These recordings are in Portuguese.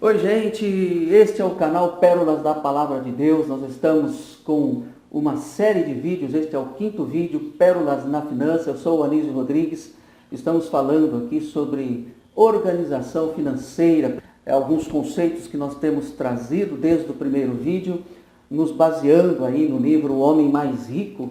Oi, gente, este é o canal Pérolas da Palavra de Deus. Nós estamos com uma série de vídeos, este é o 5º vídeo, Pérolas na Finança. Eu sou o Anísio Rodrigues, estamos falando aqui sobre organização financeira, alguns conceitos que nós temos trazido desde o primeiro vídeo, nos baseando aí no livro O Homem Mais Rico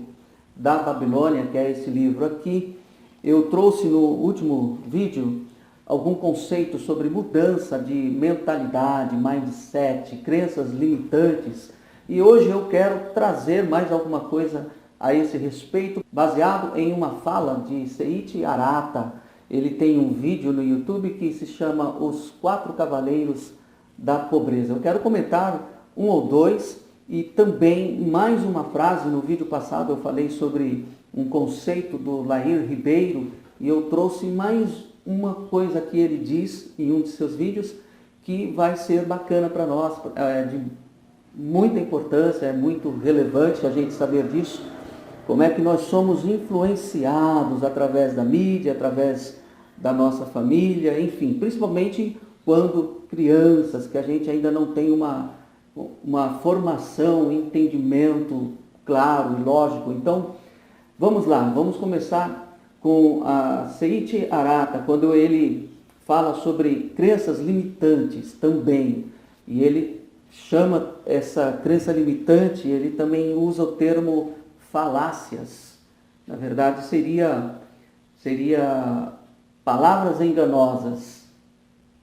da Babilônia, que é esse livro aqui. Eu trouxe no último vídeo algum conceito sobre mudança de mentalidade, mindset, crenças limitantes. E hoje eu quero trazer mais alguma coisa a esse respeito, baseado em uma fala de Seiichi Arata. Ele tem um vídeo no YouTube que se chama Os 4 Cavaleiros da Pobreza. Eu quero comentar um ou dois e também mais uma frase. No vídeo passado eu falei sobre um conceito do Lair Ribeiro e eu trouxe mais uma coisa que ele diz em um de seus vídeos que vai ser bacana para nós, de muita importância, é muito relevante a gente saber disso, como é que nós somos influenciados através da mídia, através da nossa família, enfim, principalmente quando crianças, que a gente ainda não tem uma formação, um entendimento claro e lógico. Então, vamos lá, vamos começar com a Seiichi Arata, quando ele fala sobre crenças limitantes também, e ele chama essa crença limitante, ele também usa o termo falácias. Na verdade, seria palavras enganosas,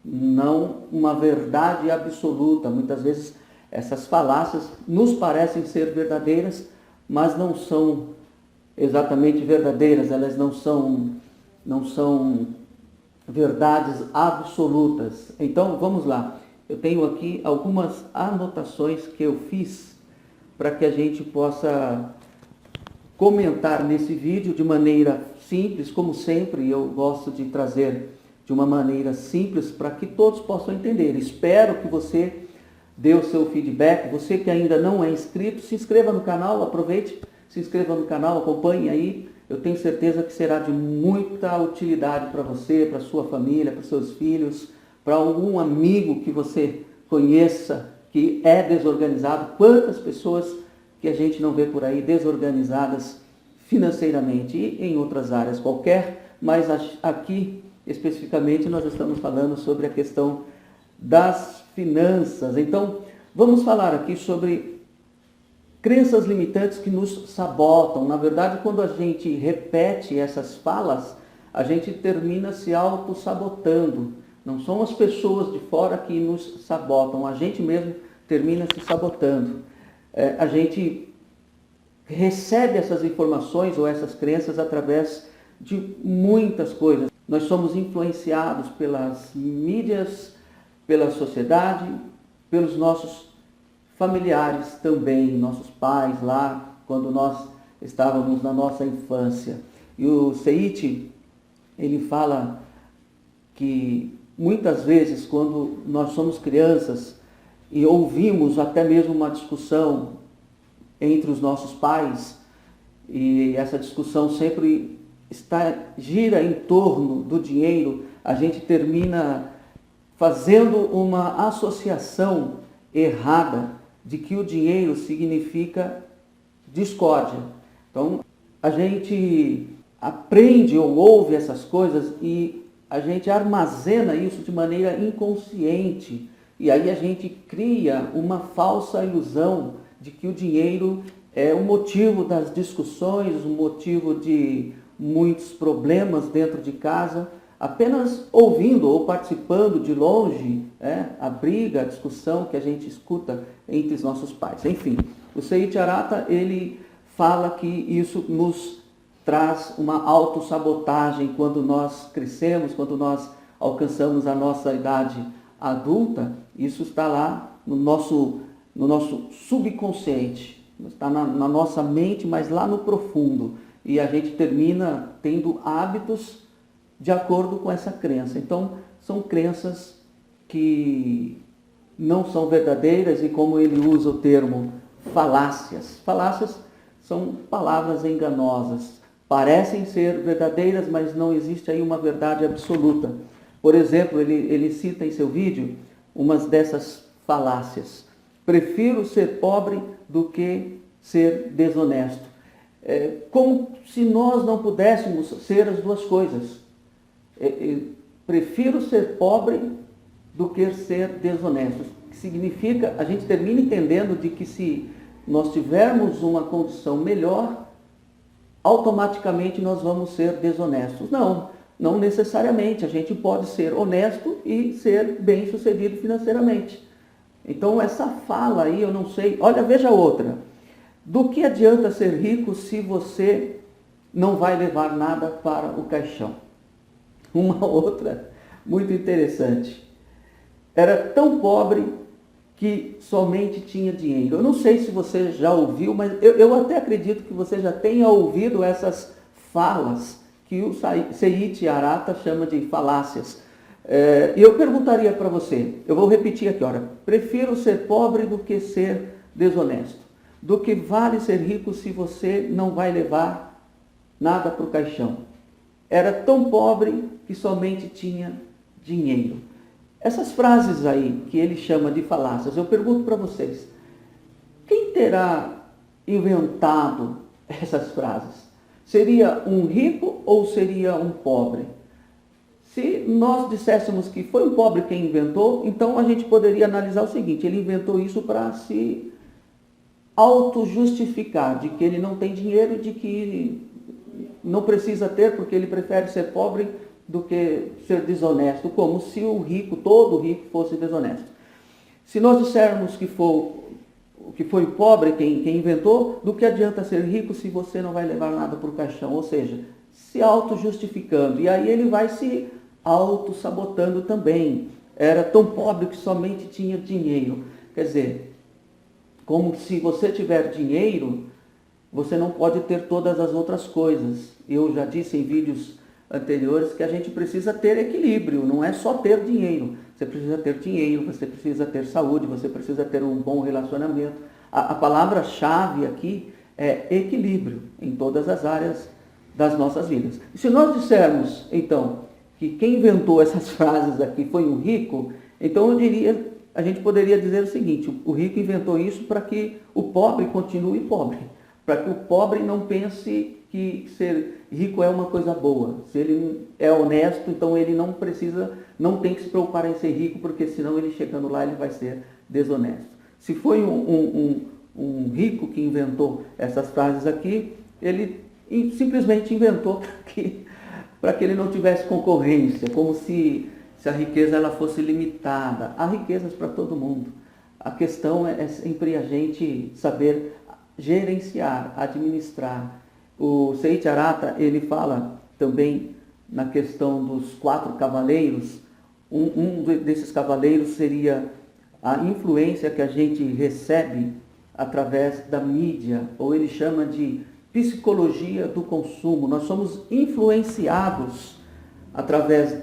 não uma verdade absoluta. Muitas vezes essas falácias nos parecem ser verdadeiras, mas não são exatamente verdadeiras, elas não são verdades absolutas. Então, vamos lá. Eu tenho aqui algumas anotações que eu fiz para que a gente possa comentar nesse vídeo de maneira simples, como sempre. Eu gosto de trazer de uma maneira simples para que todos possam entender. Espero que você dê o seu feedback. Você que ainda não é inscrito, se inscreva no canal, aproveite, se inscreva no canal, acompanhe aí. Eu tenho certeza que será de muita utilidade para você, para sua família, para seus filhos, para algum amigo que você conheça que é desorganizado. Quantas pessoas que a gente não vê por aí desorganizadas financeiramente e em outras áreas qualquer, mas aqui especificamente nós estamos falando sobre a questão das finanças. Então, vamos falar aqui sobre crenças limitantes que nos sabotam. Na verdade, quando a gente repete essas falas, a gente termina se auto-sabotando. Não são as pessoas de fora que nos sabotam, a gente mesmo termina se sabotando. A gente recebe essas informações ou essas crenças através de muitas coisas. Nós somos influenciados pelas mídias, pela sociedade, pelos nossos familiares também, nossos pais lá, quando nós estávamos na nossa infância. E o Seiichi, ele fala que muitas vezes quando nós somos crianças e ouvimos até mesmo uma discussão entre os nossos pais, e essa discussão sempre gira em torno do dinheiro, a gente termina fazendo uma associação errada de que o dinheiro significa discórdia. Então, a gente aprende ou ouve essas coisas e a gente armazena isso de maneira inconsciente. E aí a gente cria uma falsa ilusão de que o dinheiro é o motivo das discussões, o motivo de muitos problemas dentro de casa. Apenas ouvindo ou participando de longe, a briga, a discussão que a gente escuta entre os nossos pais. Enfim, o Seiichi Arata, ele fala que isso nos traz uma autossabotagem quando nós crescemos, quando nós alcançamos a nossa idade adulta. Isso está lá no nosso subconsciente, está na nossa mente, mas lá no profundo. E a gente termina tendo hábitos de acordo com essa crença. Então, são crenças que não são verdadeiras e, como ele usa o termo, falácias. Falácias são palavras enganosas. Parecem ser verdadeiras, mas não existe aí uma verdade absoluta. Por exemplo, ele cita em seu vídeo umas dessas falácias. Prefiro ser pobre do que ser desonesto. Como se nós não pudéssemos ser as duas coisas. Prefiro ser pobre do que ser desonesto. Que significa, a gente termina entendendo de que se nós tivermos uma condição melhor, automaticamente nós vamos ser desonestos. Não necessariamente. A gente pode ser honesto e ser bem-sucedido financeiramente. Então essa fala aí, eu não sei. Olha, veja outra. Do que adianta ser rico se você não vai levar nada para o caixão? Uma outra muito interessante. Era tão pobre que somente tinha dinheiro. Eu não sei se você já ouviu, mas eu até acredito que você já tenha ouvido essas falas que o Seite Arata chama de falácias. E eu perguntaria para você, eu vou repetir aqui, olha, prefiro ser pobre do que ser desonesto. Do que vale ser rico se você não vai levar nada para o caixão. Era tão pobre que somente tinha dinheiro. Essas frases aí, que ele chama de falácias, eu pergunto para vocês, quem terá inventado essas frases? Seria um rico ou seria um pobre? Se nós disséssemos que foi um pobre quem inventou, então a gente poderia analisar o seguinte, ele inventou isso para se auto-justificar, de que ele não tem dinheiro, de que não precisa ter, porque ele prefere ser pobre do que ser desonesto, como se o rico, todo rico, fosse desonesto. Se nós dissermos que foi o pobre quem inventou, do que adianta ser rico se você não vai levar nada para o caixão? Ou seja, se auto-justificando. E aí ele vai se auto-sabotando também. Era tão pobre que somente tinha dinheiro. Quer dizer, como se você tiver dinheiro, você não pode ter todas as outras coisas. Eu já disse em vídeos anteriores que a gente precisa ter equilíbrio, não é só ter dinheiro. Você precisa ter dinheiro, você precisa ter saúde, você precisa ter um bom relacionamento. A palavra-chave aqui é equilíbrio em todas as áreas das nossas vidas. E se nós dissermos, então, que quem inventou essas frases aqui foi um rico, então a gente poderia dizer o seguinte, o rico inventou isso para que o pobre continue pobre, para que o pobre não pense que ser rico é uma coisa boa. Se ele é honesto, então ele não tem que se preocupar em ser rico, porque senão ele chegando lá ele vai ser desonesto. Se foi um rico que inventou essas frases aqui, ele simplesmente inventou para que ele não tivesse concorrência, como se a riqueza ela fosse limitada. Há riquezas para todo mundo. A questão é sempre a gente saber gerenciar, administrar. O Seite Arata, ele fala também na questão dos 4 cavaleiros. Um desses cavaleiros seria a influência que a gente recebe através da mídia, ou ele chama de psicologia do consumo. Nós somos influenciados através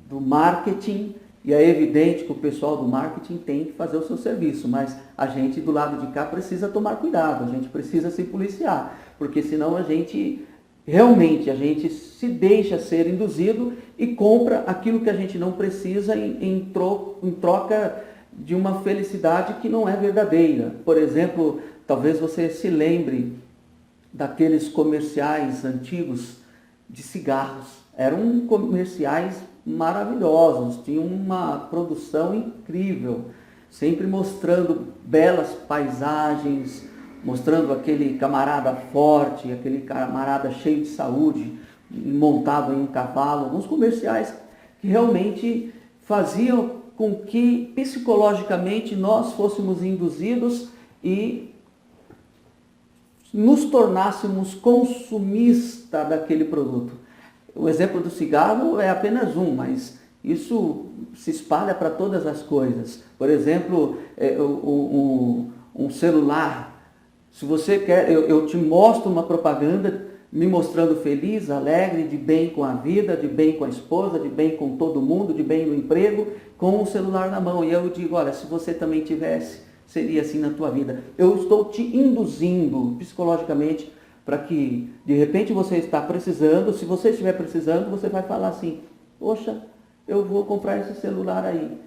do marketing, e é evidente que o pessoal do marketing tem que fazer o seu serviço, mas a gente do lado de cá precisa tomar cuidado, a gente precisa se policiar, porque senão a gente se deixa ser induzido e compra aquilo que a gente não precisa em troca de uma felicidade que não é verdadeira. Por exemplo, talvez você se lembre daqueles comerciais antigos de cigarros. Eram comerciais maravilhosos, tinham uma produção incrível, sempre mostrando belas paisagens, mostrando aquele camarada forte, aquele camarada cheio de saúde, montado em um cavalo, alguns comerciais que realmente faziam com que psicologicamente nós fôssemos induzidos e nos tornássemos consumistas daquele produto. O exemplo do cigarro é apenas um, mas isso se espalha para todas as coisas. Por exemplo, um celular. Se você quer, eu te mostro uma propaganda me mostrando feliz, alegre, de bem com a vida, de bem com a esposa, de bem com todo mundo, de bem no emprego, com o celular na mão. E eu digo, olha, se você também tivesse, seria assim na tua vida. Eu estou te induzindo psicologicamente para que, de repente, você está precisando. Se você estiver precisando, você vai falar assim, poxa, eu vou comprar esse celular aí.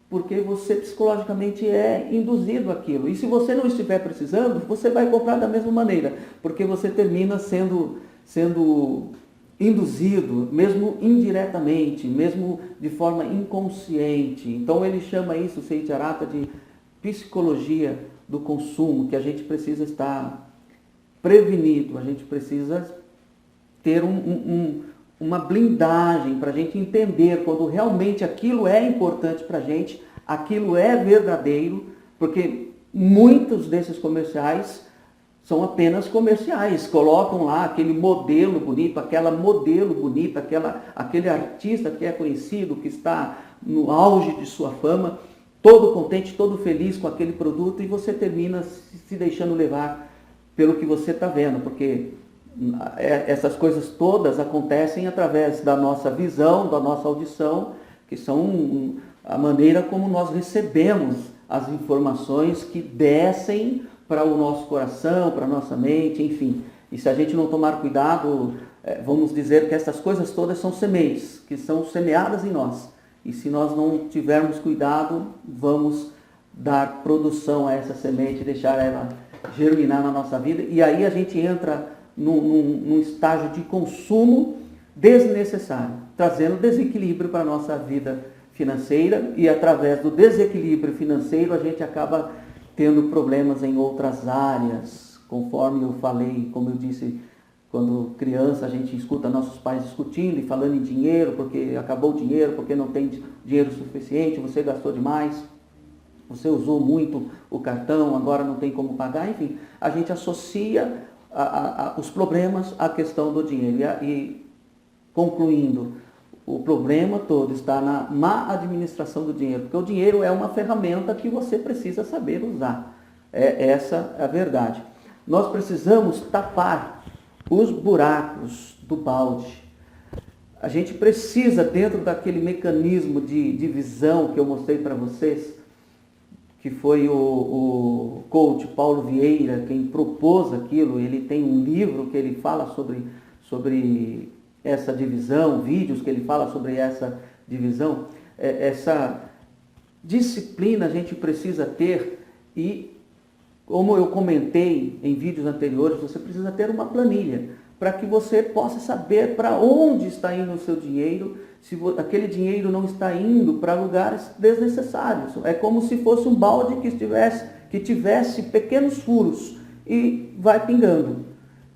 porque você psicologicamente é induzido àquilo. E se você não estiver precisando, você vai comprar da mesma maneira, porque você termina sendo induzido, mesmo indiretamente, mesmo de forma inconsciente. Então ele chama isso, Seiji Arata, de psicologia do consumo, que a gente precisa estar prevenido, a gente precisa ter uma blindagem para a gente entender quando realmente aquilo é importante para a gente, aquilo é verdadeiro, porque muitos desses comerciais são apenas comerciais, colocam lá aquele modelo bonito, aquela modelo bonita, aquele artista que é conhecido, que está no auge de sua fama, todo contente, todo feliz com aquele produto, e você termina se deixando levar pelo que você está vendo, porque essas coisas todas acontecem através da nossa visão, da nossa audição, que são a maneira como nós recebemos as informações que descem para o nosso coração, para a nossa mente, enfim. E se a gente não tomar cuidado, vamos dizer que essas coisas todas são sementes, que são semeadas em nós. E se nós não tivermos cuidado, vamos dar produção a essa semente, deixar ela germinar na nossa vida. E aí a gente entra num estágio de consumo desnecessário, trazendo desequilíbrio para a nossa vida financeira, e através do desequilíbrio financeiro a gente acaba tendo problemas em outras áreas, conforme eu falei, como eu disse, quando criança a gente escuta nossos pais discutindo e falando em dinheiro, porque acabou o dinheiro, porque não tem dinheiro suficiente, você gastou demais, você usou muito o cartão, agora não tem como pagar, enfim, a gente associa os problemas à questão do dinheiro. E concluindo, o problema todo está na má administração do dinheiro, porque o dinheiro é uma ferramenta que você precisa saber usar. Essa é a verdade. Nós precisamos tapar os buracos do balde. A gente precisa, dentro daquele mecanismo de divisão que eu mostrei para vocês, que foi o coach Paulo Vieira quem propôs aquilo. Ele tem um livro que ele fala sobre essa divisão, vídeos que ele fala sobre essa divisão. Essa disciplina a gente precisa ter, e como eu comentei em vídeos anteriores, você precisa ter uma planilha para que você possa saber para onde está indo o seu dinheiro, se aquele dinheiro não está indo para lugares desnecessários. É como se fosse um balde que tivesse pequenos furos e vai pingando.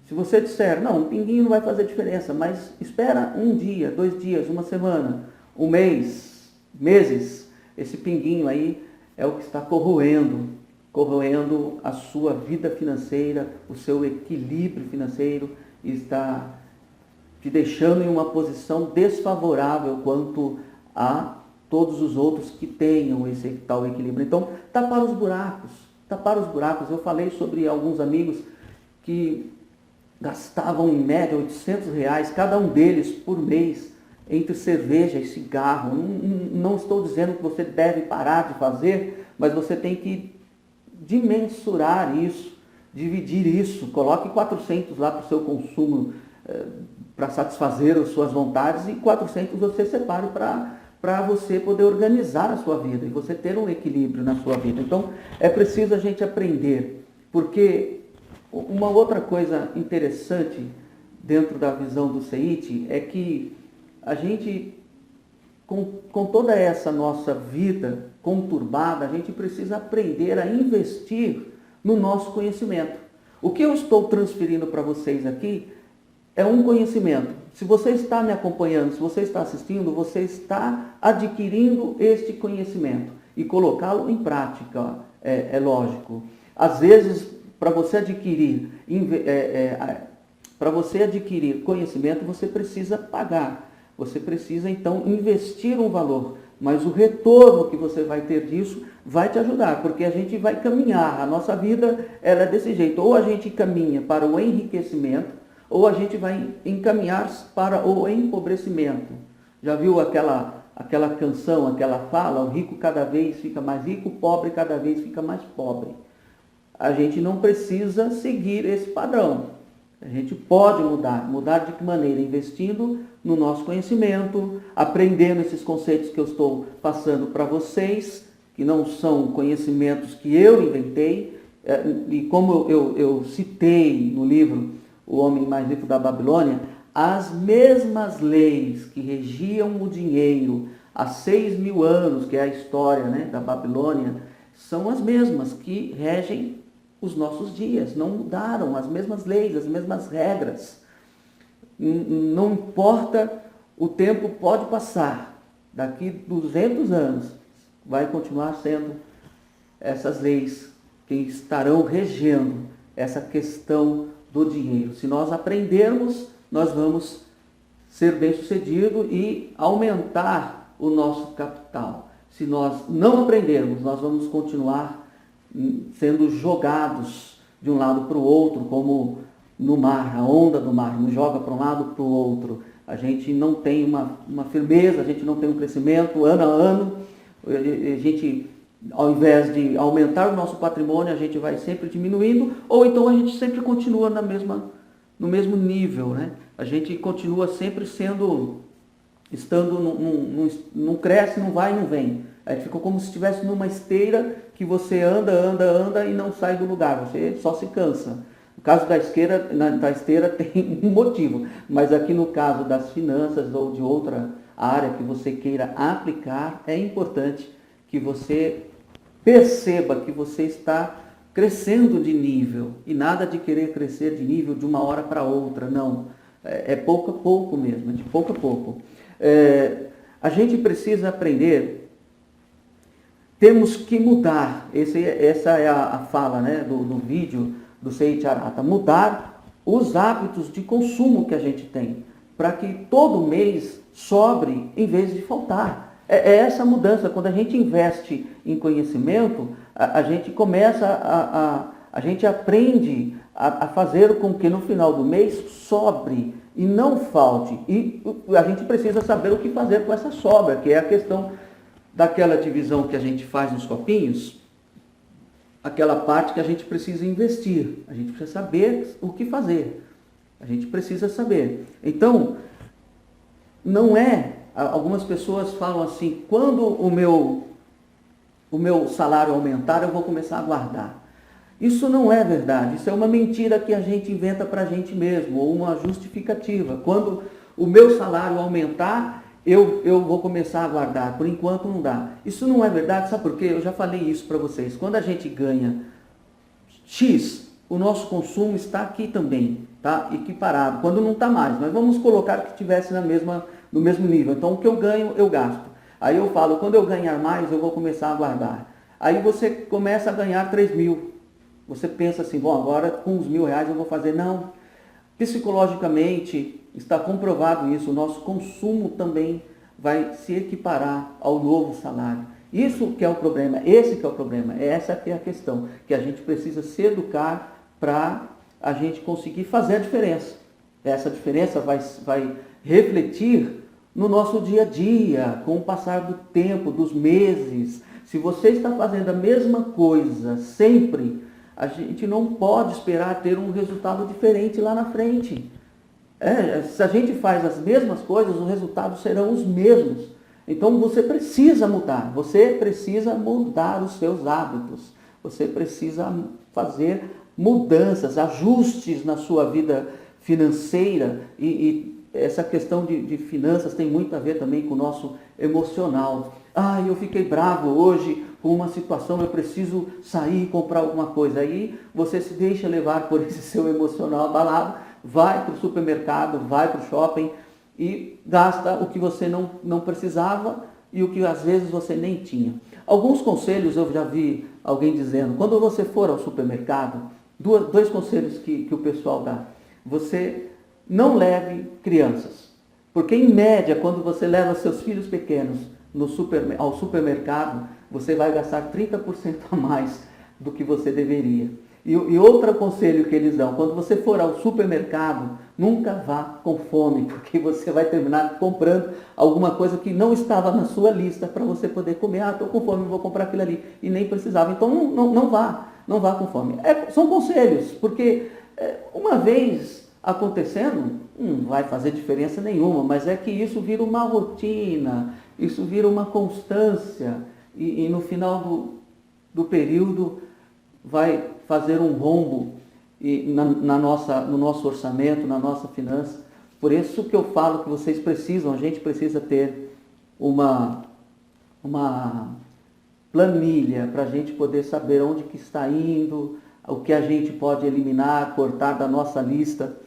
Se você disser, não, um pinguinho não vai fazer diferença, mas espera um dia, 2 dias, uma semana, um mês, meses, esse pinguinho aí é o que está corroendo a sua vida financeira, o seu equilíbrio financeiro, e está te deixando em uma posição desfavorável quanto a todos os outros que tenham esse tal equilíbrio. Então, tapar os buracos. Eu falei sobre alguns amigos que gastavam em média R$800, cada um deles por mês, entre cerveja e cigarro. Não estou dizendo que você deve parar de fazer, mas você tem que dimensurar isso, dividir isso. Coloque 400 lá para o seu consumo, para satisfazer as suas vontades, e 400 você separe para você poder organizar a sua vida e você ter um equilíbrio na sua vida. Então, é preciso a gente aprender, porque uma outra coisa interessante dentro da visão do Seiichi é que a gente, com toda essa nossa vida conturbada, a gente precisa aprender a investir no nosso conhecimento. O que eu estou transferindo para vocês aqui é um conhecimento. Se você está me acompanhando, se você está assistindo, você está adquirindo este conhecimento e colocá-lo em prática, é lógico. Às vezes, para você adquirir conhecimento, você precisa pagar. Você precisa, então, investir um valor. Mas o retorno que você vai ter disso vai te ajudar, porque a gente vai caminhar. A nossa vida, ela é desse jeito. Ou a gente caminha para o enriquecimento, ou a gente vai encaminhar para o empobrecimento. Já viu aquela canção, aquela fala? O rico cada vez fica mais rico, o pobre cada vez fica mais pobre. A gente não precisa seguir esse padrão. A gente pode mudar. Mudar de que maneira? Investindo no nosso conhecimento, aprendendo esses conceitos que eu estou passando para vocês, que não são conhecimentos que eu inventei, e como eu citei no livro O Homem Mais Rico da Babilônia, as mesmas leis que regiam o dinheiro há 6.000 anos, que é a história, né, da Babilônia, são as mesmas que regem os nossos dias. Não mudaram, as mesmas leis, as mesmas regras. Não importa, o tempo pode passar, daqui 200 anos, vai continuar sendo essas leis que estarão regendo essa questão do dinheiro. Se nós aprendermos, nós vamos ser bem-sucedidos e aumentar o nosso capital. Se nós não aprendermos, nós vamos continuar sendo jogados de um lado para o outro, como no mar, a onda do mar, nos joga para um lado para o outro. A gente não tem uma firmeza, a gente não tem um crescimento ano a ano. A gente, ao invés de aumentar o nosso patrimônio, a gente vai sempre diminuindo, ou então a gente sempre continua no mesmo nível, né? A gente continua sempre não cresce, não vai, não vem. A gente fica como se estivesse numa esteira que você anda e não sai do lugar, você só se cansa. No caso da esteira tem um motivo, mas aqui no caso das finanças ou de outra área que você queira aplicar, é importante que você perceba que você está crescendo de nível, e nada de querer crescer de nível de uma hora para outra, não. É pouco a pouco mesmo, de pouco a pouco. A gente precisa aprender, temos que mudar, essa é a fala, né, do vídeo do Sei Charata, mudar os hábitos de consumo que a gente tem, para que todo mês sobre em vez de faltar. É essa mudança. Quando a gente investe em conhecimento, a gente começa a gente aprende a fazer com que no final do mês sobre e não falte. E a gente precisa saber o que fazer com essa sobra, que é a questão daquela divisão que a gente faz nos copinhos, aquela parte que a gente precisa investir. A gente precisa saber o que fazer. A gente precisa saber. Então, não é... Algumas pessoas falam assim, quando o meu salário aumentar, eu vou começar a guardar. Isso não é verdade, isso é uma mentira que a gente inventa para a gente mesmo, ou uma justificativa. Quando o meu salário aumentar, eu vou começar a guardar, por enquanto não dá. Isso não é verdade, sabe por quê? Eu já falei isso para vocês. Quando a gente ganha X, o nosso consumo está aqui também, tá? Equiparado, quando não está mais. Mas vamos colocar que estivesse no mesmo nível. Então, o que eu ganho, eu gasto. Aí eu falo, quando eu ganhar mais, eu vou começar a guardar. Aí você começa a ganhar 3.000. Você pensa assim, bom, agora com os R$1.000 eu vou fazer. Não. Psicologicamente, está comprovado isso. O nosso consumo também vai se equiparar ao novo salário. Isso que é o problema. Esse que é o problema. Essa que é a questão. Que a gente precisa se educar para a gente conseguir fazer a diferença. Essa diferença vai refletir no nosso dia a dia, com o passar do tempo, dos meses. Se você está fazendo a mesma coisa sempre, a gente não pode esperar ter um resultado diferente lá na frente. Se a gente faz as mesmas coisas, os resultados serão os mesmos. Então você precisa mudar os seus hábitos. Você precisa fazer mudanças, ajustes na sua vida financeira e essa questão de finanças tem muito a ver também com o nosso emocional. Eu fiquei bravo hoje com uma situação, eu preciso sair e comprar alguma coisa. Aí você se deixa levar por esse seu emocional abalado, vai para o supermercado, vai para o shopping e gasta o que você não precisava e o que às vezes você nem tinha. Alguns conselhos eu já vi alguém dizendo, quando você for ao supermercado, dois conselhos que o pessoal dá. Você não leve crianças, porque em média, quando você leva seus filhos pequenos ao supermercado, você vai gastar 30% a mais do que você deveria. E outro conselho que eles dão, quando você for ao supermercado, nunca vá com fome, porque você vai terminar comprando alguma coisa que não estava na sua lista para você poder comer. Estou com fome, vou comprar aquilo ali. E nem precisava. Então não vá com fome. São conselhos, porque uma vez acontecendo, não vai fazer diferença nenhuma, mas é que isso vira uma rotina, isso vira uma constância, e no final do período vai fazer um rombo no nosso orçamento, na nossa finança. Por isso que eu falo que vocês precisam, a gente precisa ter uma planilha para a gente poder saber onde que está indo, o que a gente pode eliminar, cortar da nossa lista.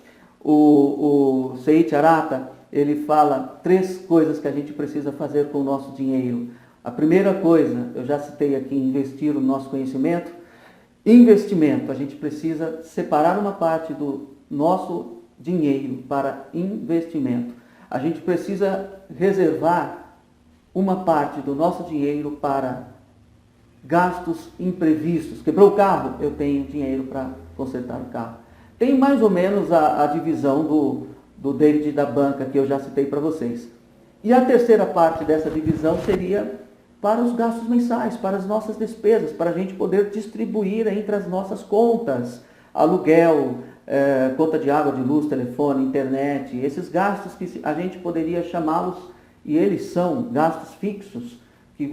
O Seiichi Arata, ele fala 3 coisas que a gente precisa fazer com o nosso dinheiro. A primeira coisa, eu já citei aqui, investir no nosso conhecimento. Investimento, a gente precisa separar uma parte do nosso dinheiro para investimento. A gente precisa reservar uma parte do nosso dinheiro para gastos imprevistos. Quebrou o carro? Eu tenho dinheiro para consertar o carro. Tem mais ou menos a divisão do David da banca que eu já citei para vocês. E a terceira parte dessa divisão seria para os gastos mensais, para as nossas despesas, para a gente poder distribuir entre as nossas contas, aluguel, conta de água, de luz, telefone, internet, esses gastos que a gente poderia chamá-los, e eles são gastos fixos, que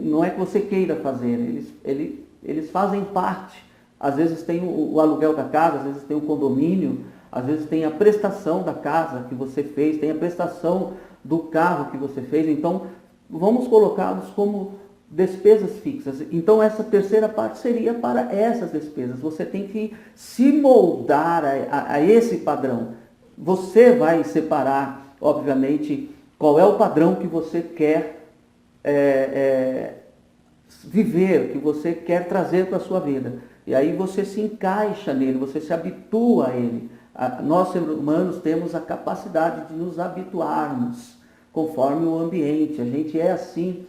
não é que você queira fazer, eles fazem parte. Às vezes tem o aluguel da casa, às vezes tem o condomínio, às vezes tem a prestação da casa que você fez, tem a prestação do carro que você fez, então vamos colocá-los como despesas fixas. Então essa terceira parte seria para essas despesas. Você tem que se moldar a esse padrão. Você vai separar, obviamente, qual é o padrão que você quer viver, que você quer trazer para a sua vida. E aí você se encaixa nele, você se habitua a ele. Nós, seres humanos, temos a capacidade de nos habituarmos conforme o ambiente. A gente é assim.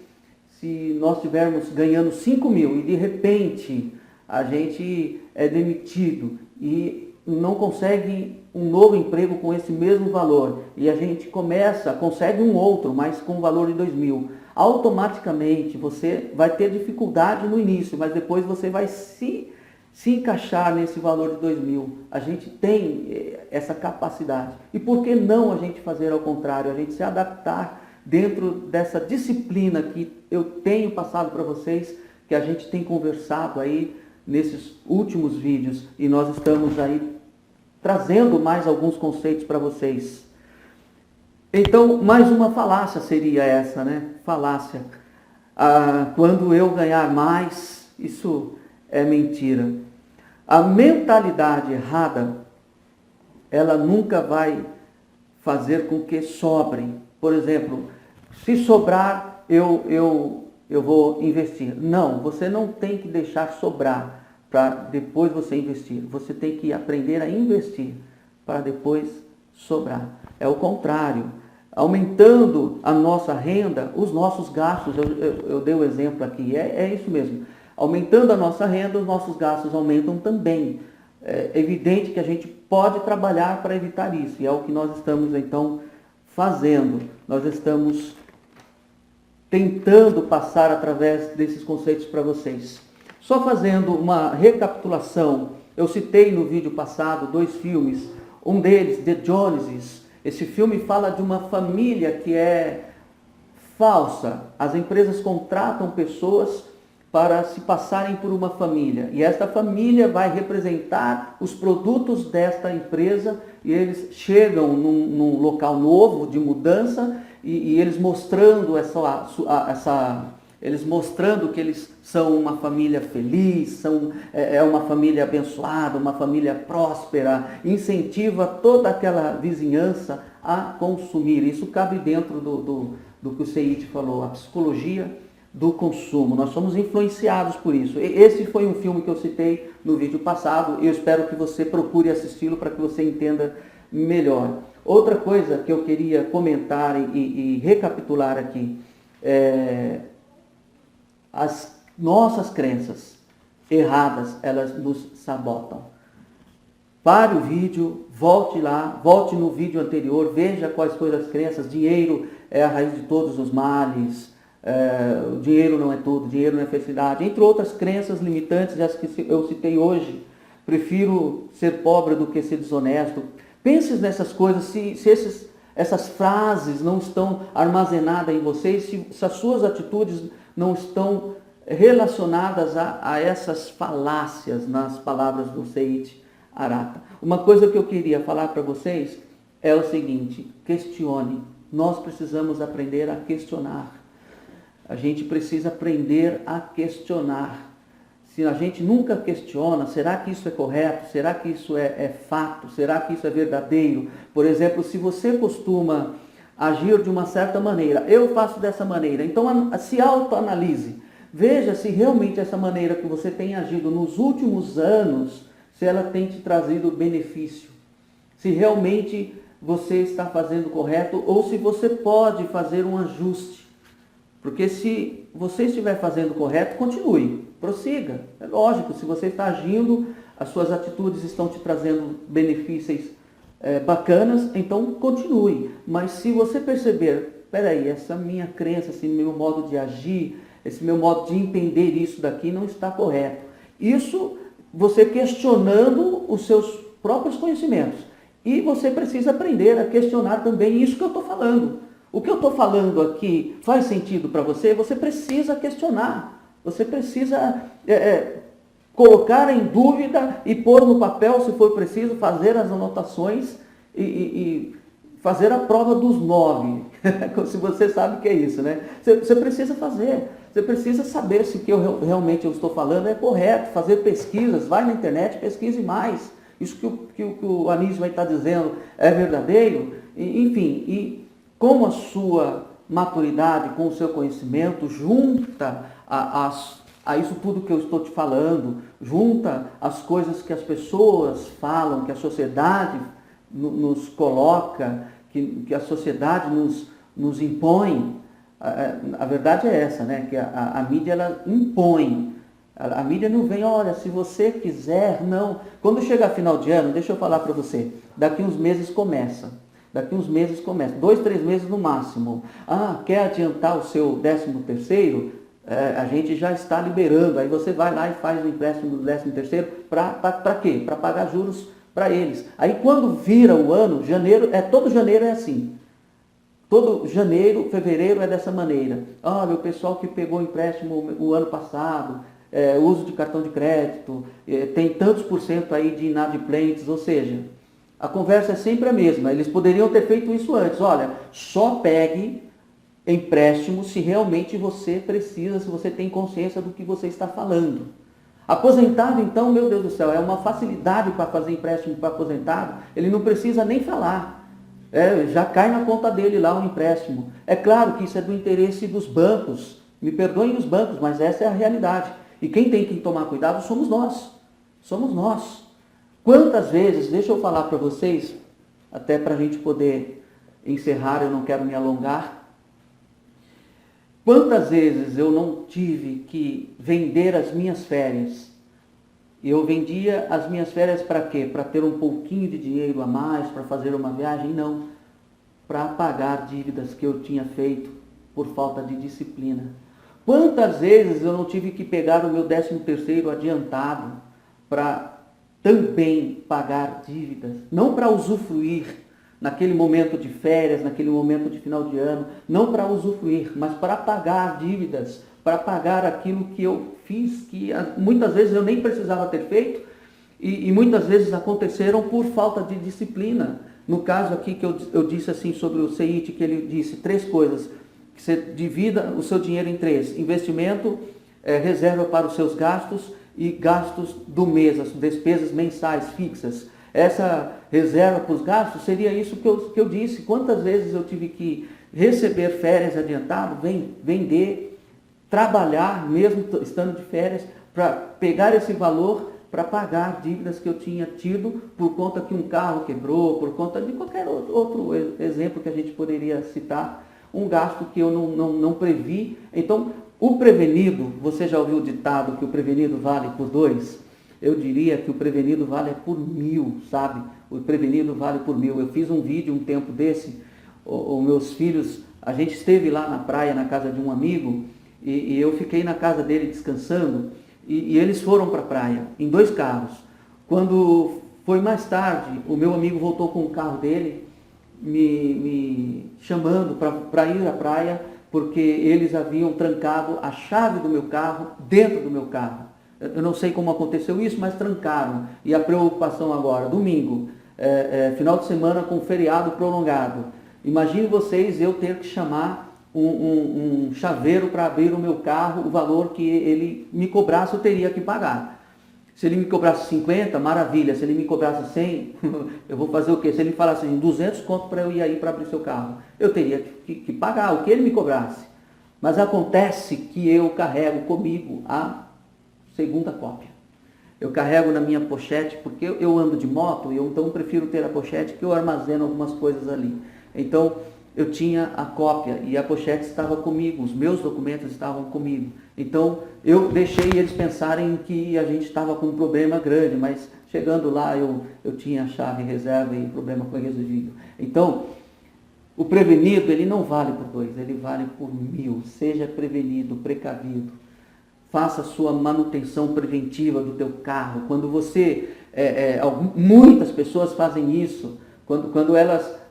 Se nós estivermos ganhando 5 mil e de repente a gente é demitido e não consegue um novo emprego com esse mesmo valor, e a gente consegue um outro, mas com o valor de 2 mil, automaticamente você vai ter dificuldade no início, mas depois você vai se encaixar nesse valor de 2 mil. A gente tem essa capacidade. E por que não a gente fazer ao contrário? A gente se adaptar dentro dessa disciplina que eu tenho passado para vocês, que a gente tem conversado aí nesses últimos vídeos, e nós estamos aí trazendo mais alguns conceitos para vocês. Então, mais uma falácia seria essa, né? Falácia. Quando eu ganhar mais, isso é mentira. A mentalidade errada, ela nunca vai fazer com que sobre. Por exemplo, se sobrar, eu vou investir. Não, você não tem que deixar sobrar para depois você investir. Você tem que aprender a investir para depois sobrar. É o contrário. Aumentando a nossa renda, os nossos gastos, eu dei o exemplo aqui, é isso mesmo. Aumentando a nossa renda, os nossos gastos aumentam também. É evidente que a gente pode trabalhar para evitar isso, e é o que nós estamos então fazendo. Nós estamos tentando passar através desses conceitos para vocês. Só fazendo uma recapitulação, eu citei no vídeo passado 2 filmes, um deles, The Joneses. Esse filme fala de uma família que é falsa. As empresas contratam pessoas para se passarem por uma família. E esta família vai representar os produtos desta empresa, e eles chegam num local novo de mudança, e eles mostrando eles mostrando que eles são uma família feliz, é uma família abençoada, uma família próspera, incentiva toda aquela vizinhança a consumir. Isso cabe dentro do que o Seiichi falou, a psicologia do consumo. Nós somos influenciados por isso. Esse foi um filme que eu citei no vídeo passado, e eu espero que você procure assisti-lo para que você entenda melhor. Outra coisa que eu queria comentar e recapitular aqui, as nossas crenças erradas, elas nos sabotam. Pare o vídeo, volte lá, volte no vídeo anterior, veja quais foram as crenças. Dinheiro é a raiz de todos os males, o dinheiro não é tudo, dinheiro não é felicidade, entre outras crenças limitantes, as que eu citei hoje. prefiro ser pobre do que ser desonesto. Pense nessas coisas, se essas frases não estão armazenadas em vocês, se as suas atitudes não estão relacionadas a essas falácias nas palavras do Seiichi Arata. Uma coisa que eu queria falar para vocês é o seguinte: questione. Nós precisamos aprender a questionar. A gente precisa aprender a questionar. Se a gente nunca questiona, será que isso é correto? Será que isso é fato? Será que isso é verdadeiro? Por exemplo, se você costuma agir de uma certa maneira, eu faço dessa maneira, então se autoanalise. Veja se realmente essa maneira que você tem agido nos últimos anos, se ela tem te trazido benefício. Se realmente você está fazendo correto ou se você pode fazer um ajuste. Porque se você estiver fazendo correto, continue, prossiga. É lógico, se você está agindo, as suas atitudes estão te trazendo benefícios bacanas, então continue. Mas se você perceber, peraí, essa minha crença, esse meu modo de agir, esse meu modo de entender isso daqui não está correto. Isso você questionando os seus próprios conhecimentos. E você precisa aprender a questionar também isso que eu estou falando. O que eu estou falando aqui faz sentido para você? Você precisa questionar. Você precisa colocar em dúvida e pôr no papel, se for preciso, fazer as anotações e fazer a prova dos 9. Se você sabe o que é isso, né? Você precisa fazer. Você precisa saber se o que realmente eu estou falando é correto. Fazer pesquisas. Vai na internet, pesquise mais. Isso que o Anísio vai estar dizendo é verdadeiro? Enfim, com a sua maturidade, com o seu conhecimento, junta a isso tudo que eu estou te falando, junta as coisas que as pessoas falam, que a sociedade nos coloca, que a sociedade nos impõe. A verdade é essa, né? Que a mídia ela impõe. A mídia não vem, olha, se você quiser, não. Quando chegar final de ano, deixa eu falar para você, daqui uns meses começa. 2, 3 meses no máximo. Quer adiantar o seu 13º? A gente já está liberando. Aí você vai lá e faz o empréstimo do 13º. Para quê? Para pagar juros para eles. Aí quando vira o ano, todo janeiro é assim. Todo janeiro, fevereiro é dessa maneira. Olha, o pessoal que pegou empréstimo o ano passado, uso de cartão de crédito, tem tantos % aí de inadimplentes, ou seja, a conversa é sempre a mesma. Eles poderiam ter feito isso antes. Olha, só pegue empréstimo se realmente você precisa, se você tem consciência do que você está falando. Aposentado, então, meu Deus do céu, é uma facilidade para fazer empréstimo para aposentado. Ele não precisa nem falar. Já cai na conta dele lá o empréstimo. É claro que isso é do interesse dos bancos. Me perdoem os bancos, mas essa é a realidade. E quem tem que tomar cuidado somos nós. Somos nós. Quantas vezes, deixa eu falar para vocês, até para a gente poder encerrar, eu não quero me alongar. Quantas vezes eu não tive que vender as minhas férias? Eu vendia as minhas férias para quê? Para ter um pouquinho de dinheiro a mais, para fazer uma viagem? Não. Para pagar dívidas que eu tinha feito por falta de disciplina. Quantas vezes eu não tive que pegar o meu 13º adiantado para também pagar dívidas, não para usufruir naquele momento de férias, naquele momento de final de ano, não para usufruir, mas para pagar dívidas, para pagar aquilo que eu fiz, que muitas vezes eu nem precisava ter feito, e muitas vezes aconteceram por falta de disciplina. No caso aqui que eu disse assim sobre o Seiichi, que ele disse 3 coisas, que você divida o seu dinheiro em 3, investimento, reserva para os seus gastos e gastos do mês, as despesas mensais fixas. Essa reserva para os gastos seria isso que eu disse. Quantas vezes eu tive que receber férias adiantado, vender, trabalhar mesmo estando de férias, para pegar esse valor para pagar dívidas que eu tinha tido por conta que um carro quebrou, por conta de qualquer outro exemplo que a gente poderia citar, um gasto que eu não previ. Então, o prevenido, você já ouviu o ditado que o prevenido vale por 2? Eu diria que o prevenido vale por 1000, sabe? O prevenido vale por 1000. Eu fiz um vídeo um tempo desse, os meus filhos, a gente esteve lá na praia, na casa de um amigo, e eu fiquei na casa dele descansando, e eles foram para a praia, em 2 carros. Quando foi mais tarde, o meu amigo voltou com o carro dele, me chamando para ir à praia, porque eles haviam trancado a chave do meu carro dentro do meu carro. Eu não sei como aconteceu isso, mas trancaram. E a preocupação agora, domingo, final de semana com feriado prolongado. Imagine vocês eu ter que chamar um chaveiro para abrir o meu carro, o valor que ele me cobrasse eu teria que pagar. Se ele me cobrasse 50, maravilha. Se ele me cobrasse 100, eu vou fazer o quê? Se ele falasse assim, 200 conto para eu ir aí para abrir seu carro, eu teria que pagar o que ele me cobrasse. Mas acontece que eu carrego comigo a segunda cópia. Eu carrego na minha pochete, porque eu ando de moto, então eu prefiro ter a pochete, que eu armazeno algumas coisas ali. Então, eu tinha a cópia e a pochete estava comigo, os meus documentos estavam comigo. Então, eu deixei eles pensarem que a gente estava com um problema grande, mas chegando lá eu tinha a chave reserva e o problema foi resolvido. Então, o prevenido, ele não vale por 2, ele vale por 1000. Seja prevenido, precavido. Faça a sua manutenção preventiva do teu carro. Quando você, muitas pessoas fazem isso, quando elas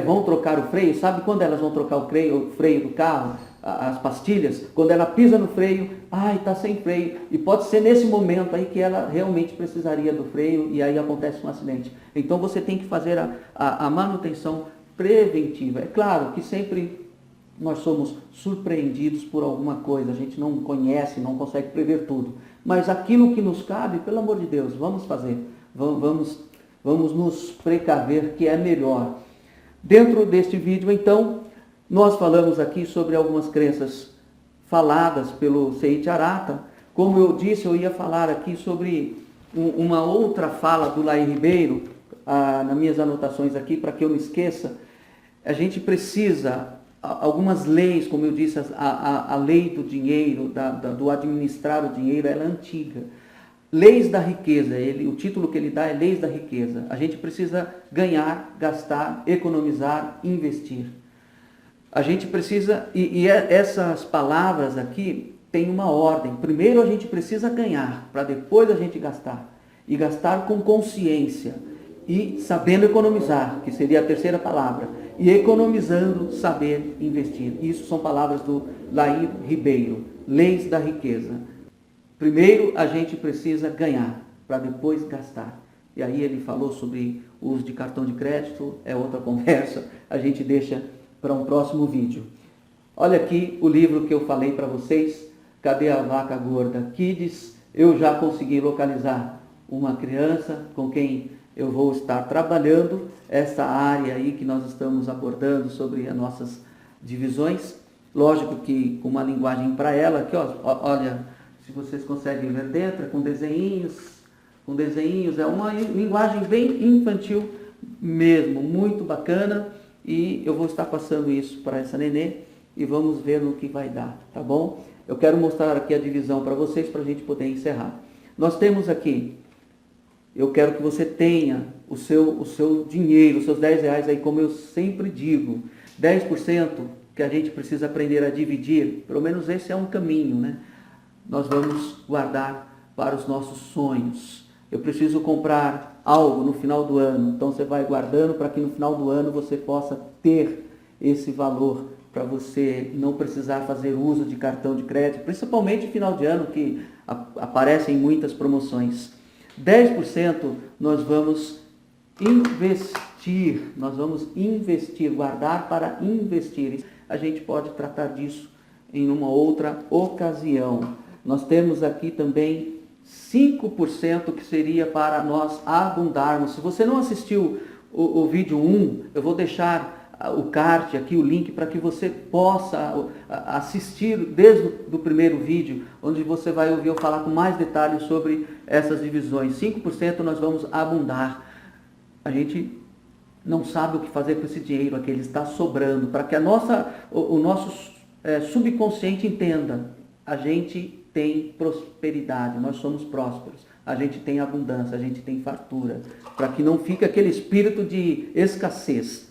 vão trocar o freio, sabe quando elas vão trocar o freio do carro, as pastilhas? Quando ela pisa no freio, está sem freio, e pode ser nesse momento aí que ela realmente precisaria do freio, e aí acontece um acidente. Então você tem que fazer a manutenção preventiva. É claro que sempre nós somos surpreendidos por alguma coisa, a gente não conhece, não consegue prever tudo, mas aquilo que nos cabe, pelo amor de Deus, vamos fazer, vamos nos precaver, que é melhor. Dentro deste vídeo, então, nós falamos aqui sobre algumas crenças faladas pelo Seite Arata. Como eu disse, eu ia falar aqui sobre uma outra fala do Laí Ribeiro, nas minhas anotações aqui, para que eu não esqueça. A gente precisa, algumas leis, como eu disse, a lei do dinheiro, do administrar o dinheiro, ela é antiga. Leis da riqueza, o título que ele dá é Leis da Riqueza. A gente precisa ganhar, gastar, economizar, investir. A gente precisa, essas palavras aqui têm uma ordem. Primeiro a gente precisa ganhar, para depois a gente gastar. E gastar com consciência e sabendo economizar, que seria a terceira palavra. E economizando, saber investir. Isso são palavras do Laí Ribeiro, Leis da Riqueza. Primeiro a gente precisa ganhar, para depois gastar. E aí ele falou sobre o uso de cartão de crédito, é outra conversa, a gente deixa para um próximo vídeo. Olha aqui o livro que eu falei para vocês, Cadê a Vaca Gorda Kids? Eu já consegui localizar uma criança com quem eu vou estar trabalhando essa área aí que nós estamos abordando sobre as nossas divisões. Lógico que com uma linguagem para ela, aqui ó, olha, se vocês conseguem ver dentro, com desenhinhos, é uma linguagem bem infantil mesmo, muito bacana, e eu vou estar passando isso para essa nenê e vamos ver no que vai dar, tá bom? Eu quero mostrar aqui a divisão para vocês, para a gente poder encerrar. Nós temos aqui, eu quero que você tenha o seu dinheiro, os seus 10 reais aí, como eu sempre digo, 10% que a gente precisa aprender a dividir, pelo menos esse é um caminho, né? Nós vamos guardar para os nossos sonhos. Eu preciso comprar algo no final do ano, então você vai guardando para que no final do ano você possa ter esse valor, para você não precisar fazer uso de cartão de crédito, principalmente no final de ano, que aparecem muitas promoções. 10% nós vamos investir, guardar para investir. A gente pode tratar disso em uma outra ocasião. Nós temos aqui também 5% que seria para nós abundarmos. Se você não assistiu o vídeo 1, eu vou deixar o card aqui, o link, para que você possa assistir desde o primeiro vídeo, onde você vai ouvir eu falar com mais detalhes sobre essas divisões. 5% nós vamos abundar. A gente não sabe o que fazer com esse dinheiro aqui, ele está sobrando, para que o nosso subconsciente entenda, a gente tem prosperidade, nós somos prósperos, a gente tem abundância, a gente tem fartura, para que não fique aquele espírito de escassez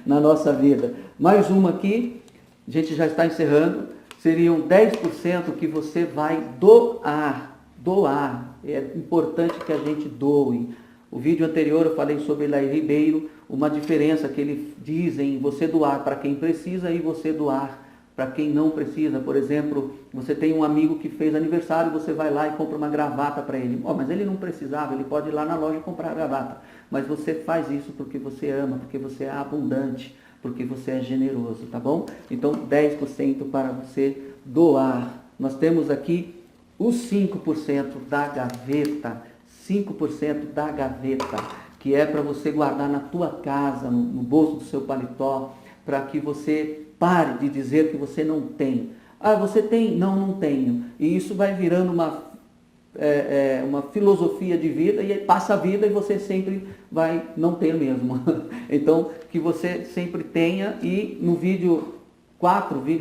na nossa vida. Mais uma aqui, a gente já está encerrando, seriam 10% que você vai doar. doar. É importante que a gente doe. O vídeo anterior eu falei sobre Laí Ribeiro, uma diferença que ele diz em você doar para quem precisa e você doar para quem não precisa. Por exemplo, você tem um amigo que fez aniversário, você vai lá e compra uma gravata para ele. Mas ele não precisava, ele pode ir lá na loja e comprar a gravata. Mas você faz isso porque você ama, porque você é abundante, porque você é generoso, tá bom? Então 10% para você doar. Nós temos aqui os 5% da gaveta, 5% da gaveta, que é para você guardar na tua casa, no bolso do seu paletó, para que você pare de dizer que você não tem. Você tem? Não tenho. E isso vai virando uma filosofia de vida, e aí passa a vida e você sempre vai não ter mesmo. Então, que você sempre tenha. E no vídeo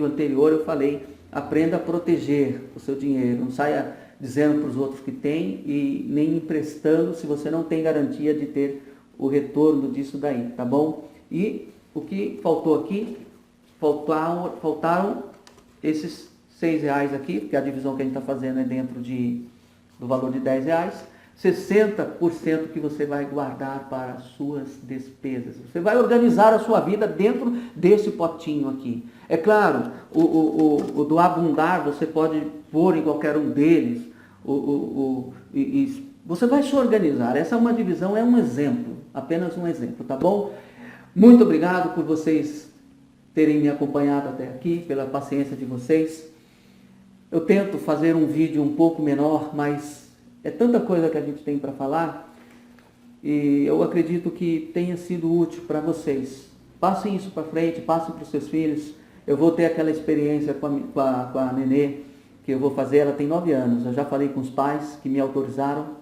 anterior eu falei, aprenda a proteger o seu dinheiro. Não saia dizendo para os outros que tem e nem emprestando se você não tem garantia de ter o retorno disso daí, tá bom? E o que faltou aqui? Faltaram esses R$6 aqui, porque a divisão que a gente está fazendo é dentro do valor de R$10. 60% que você vai guardar para as suas despesas. Você vai organizar a sua vida dentro desse potinho aqui. É claro, o do abundar você pode pôr em qualquer um deles. Você vai se organizar. Essa é uma divisão, é um exemplo, apenas um exemplo, tá bom? Muito obrigado por vocês terem me acompanhado até aqui, pela paciência de vocês. Eu tento fazer um vídeo um pouco menor, mas é tanta coisa que a gente tem para falar, e eu acredito que tenha sido útil para vocês. Passem isso para frente, passem para os seus filhos. Eu vou ter aquela experiência com a Nenê, que eu vou fazer. Ela tem 9 anos, eu já falei com os pais que me autorizaram.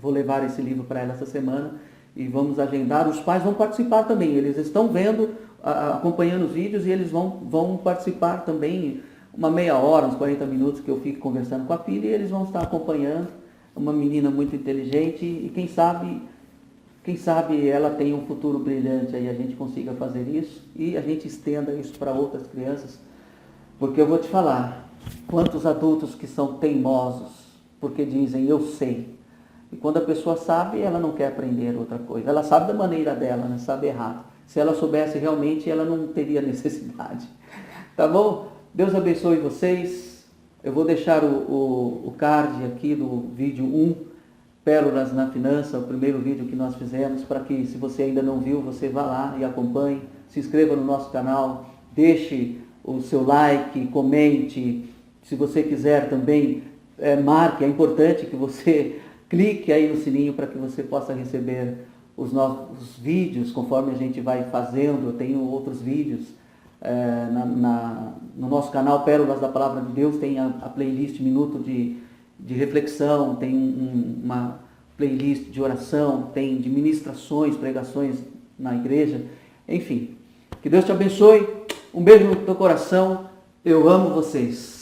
Vou levar esse livro para ela essa semana e vamos agendar. Os pais vão participar também, eles estão vendo, acompanhando os vídeos, e eles vão participar também, uma meia hora, uns 40 minutos que eu fico conversando com a filha, e eles vão estar acompanhando. Uma menina muito inteligente, e quem sabe ela tem um futuro brilhante aí, a gente consiga fazer isso e a gente estenda isso para outras crianças, porque eu vou te falar, quantos adultos que são teimosos, porque dizem eu sei, e quando a pessoa sabe, ela não quer aprender outra coisa, ela sabe da maneira dela, né? Sabe errado. Se ela soubesse realmente, ela não teria necessidade, tá bom? Deus abençoe vocês. Eu vou deixar o card aqui do vídeo 1, Pérolas na Finança, o primeiro vídeo que nós fizemos, para que, se você ainda não viu, você vá lá e acompanhe, se inscreva no nosso canal, deixe o seu like, comente, se você quiser também, marque, é importante que você clique aí no sininho para que você possa receber os novos vídeos, conforme a gente vai fazendo. Eu tenho outros vídeos no nosso canal Pérolas da Palavra de Deus, tem a playlist Minuto de Reflexão, tem uma playlist de oração, tem de ministrações, pregações na igreja, enfim. Que Deus te abençoe, um beijo no teu coração, eu amo vocês.